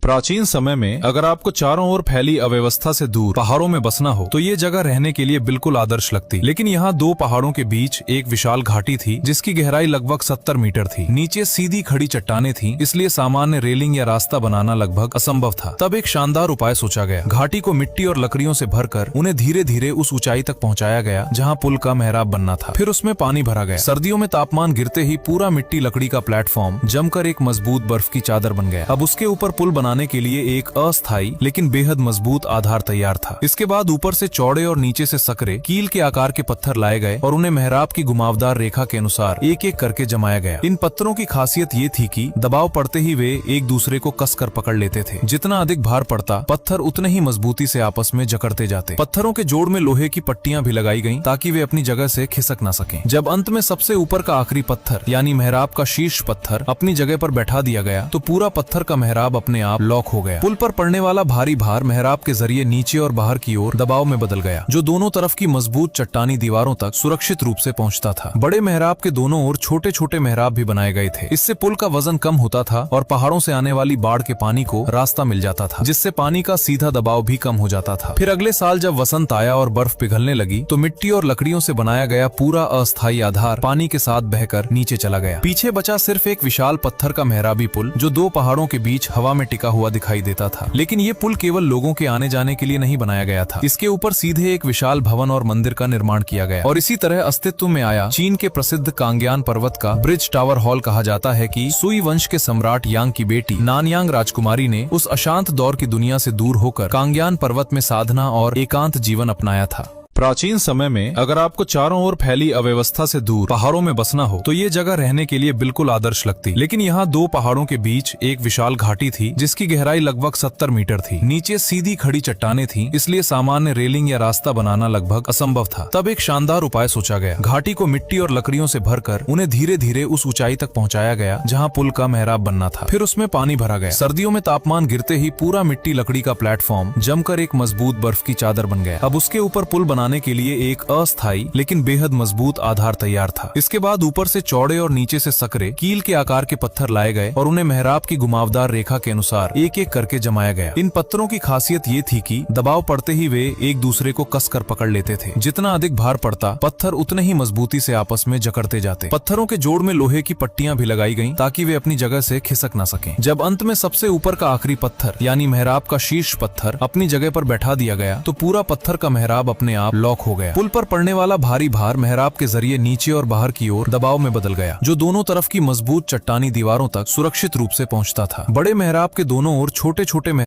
प्राचीन समय में अगर आपको चारों ओर फैली अव्यवस्था से दूर पहाड़ों में बसना हो तो ये जगह रहने के लिए बिल्कुल आदर्श लगती। लेकिन यहाँ दो पहाड़ों के बीच एक विशाल घाटी थी जिसकी गहराई लगभग 70 मीटर थी। नीचे सीधी खड़ी चट्टानें थीं, इसलिए सामान्य रेलिंग या रास्ता बनाना लगभग असंभव था। तब एक शानदार उपाय सोचा गया। घाटी को मिट्टी और लकड़ियों से भरकर उन्हें धीरे धीरे उस ऊंचाई तक पहुंचाया गया जहां पुल का मेहराब बनना था। फिर उसमें पानी भरा गया। सर्दियों में तापमान गिरते ही पूरा मिट्टी लकड़ी का प्लेटफॉर्म जमकर एक मजबूत बर्फ की चादर बन गया। अब उसके ऊपर पुल बनाने के लिए एक अस्थायी लेकिन बेहद मजबूत आधार तैयार था। इसके बाद ऊपर से चौड़े और नीचे से सकरे कील के आकार के पत्थर लाए गए और उन्हें मेहराब की घुमावदार रेखा के अनुसार एक एक करके जमाया गया। इन पत्थरों की खासियत ये थी कि दबाव पड़ते ही वे एक दूसरे को कसकर पकड़ लेते थे। जितना अधिक भार पड़ता पत्थर उतने ही मजबूती से आपस में जकड़ते जाते। पत्थरों के जोड़ में लोहे की पट्टियां भी लगाई गईं ताकि वे अपनी जगह से खिसक न सकें। जब अंत में सबसे ऊपर का आखिरी पत्थर यानी मेहराब का शीर्ष पत्थर अपनी जगह पर बैठा दिया गया तो पूरा पत्थर का मेहराब अपने आप लॉक हो गया। पुल पर पड़ने वाला भारी भार मेहराब के जरिए नीचे और बाहर की ओर दबाव में बदल गया, जो दोनों तरफ की मजबूत चट्टानी दीवारों तक सुरक्षित रूप से पहुंचता था। बड़े मेहराब के दोनों ओर छोटे छोटे मेहराब भी बनाए गए थे। इससे पुल का वजन कम होता था और पहाड़ों से आने वाली बाढ़ के पानी को रास्ता मिल जाता था, जिससे पानी का सीधा दबाव भी कम हो जाता था। फिर अगले साल जब वसंत आया और बर्फ पिघलने लगी तो मिट्टी और लकड़ियों से बनाया गया पूरा अस्थायी आधार पानी के साथ बहकर नीचे चला गया। पीछे बचा सिर्फ एक विशाल पत्थर का मेहराबी पुल जो दो पहाड़ों के बीच हवा में टिका हुआ दिखाई देता था। लेकिन ये पुल केवल लोगों के आने जाने के लिए नहीं बनाया गया था। इसके ऊपर सीधे एक विशाल भवन और मंदिर का निर्माण किया गया और इसी तरह अस्तित्व में आया। चीन के प्रसिद्ध कांग्यान पर्वत का ब्रिज टावर हॉल कहा जाता है कि सुई वंश के सम्राट यांग की बेटी नानयांग राजकुमारी ने उस अशांत दौर की दुनिया से दूर होकर कांग्यान पर्वत में साधना और एकांत जीवन अपनाया था। प्राचीन समय में अगर आपको चारों ओर फैली अव्यवस्था से दूर पहाड़ों में बसना हो तो ये जगह रहने के लिए बिल्कुल आदर्श लगती। लेकिन यहाँ दो पहाड़ों के बीच एक विशाल घाटी थी जिसकी गहराई लगभग 70 मीटर थी। नीचे सीधी खड़ी चट्टानें थीं, इसलिए सामान्य रेलिंग या रास्ता बनाना लगभग असंभव था। तब एक शानदार उपाय सोचा गया। घाटी को मिट्टी और लकड़ियों से भरकर उन्हें धीरे धीरे उस ऊंचाई तक पहुंचाया गया जहाँ पुल का मेहराब बनना था। फिर उसमें पानी भरा गया। सर्दियों में तापमान गिरते ही पूरा मिट्टी लकड़ी का प्लेटफॉर्म जमकर एक मजबूत बर्फ की चादर बन गया। अब उसके ऊपर पुल बनाने के लिए एक अस्थायी लेकिन बेहद मजबूत आधार तैयार था। इसके बाद ऊपर से चौड़े और नीचे से सकरे कील के आकार के पत्थर लाए गए और उन्हें मेहराब की घुमावदार रेखा के अनुसार एक एक करके जमाया गया। इन पत्थरों की खासियत ये थी कि दबाव पड़ते ही वे एक दूसरे को कसकर पकड़ लेते थे। जितना अधिक भार पड़ता पत्थर उतने ही मजबूती से आपस में जकड़ते जाते। पत्थरों के जोड़ में लोहे की पट्टियां भी लगाई गईं ताकि वे अपनी जगह से खिसक न सकें। जब अंत में सबसे ऊपर का आखिरी पत्थर यानी मेहराब का शीर्ष पत्थर अपनी जगह पर बैठा दिया गया तो पूरा पत्थर का मेहराब अपने आप लॉक हो गया। पुल पर पड़ने वाला भारी भार मेहराब के जरिए नीचे और बाहर की ओर दबाव में बदल गया, जो दोनों तरफ की मजबूत चट्टानी दीवारों तक सुरक्षित रूप से पहुंचता था। बड़े मेहराब के दोनों ओर छोटे छोटे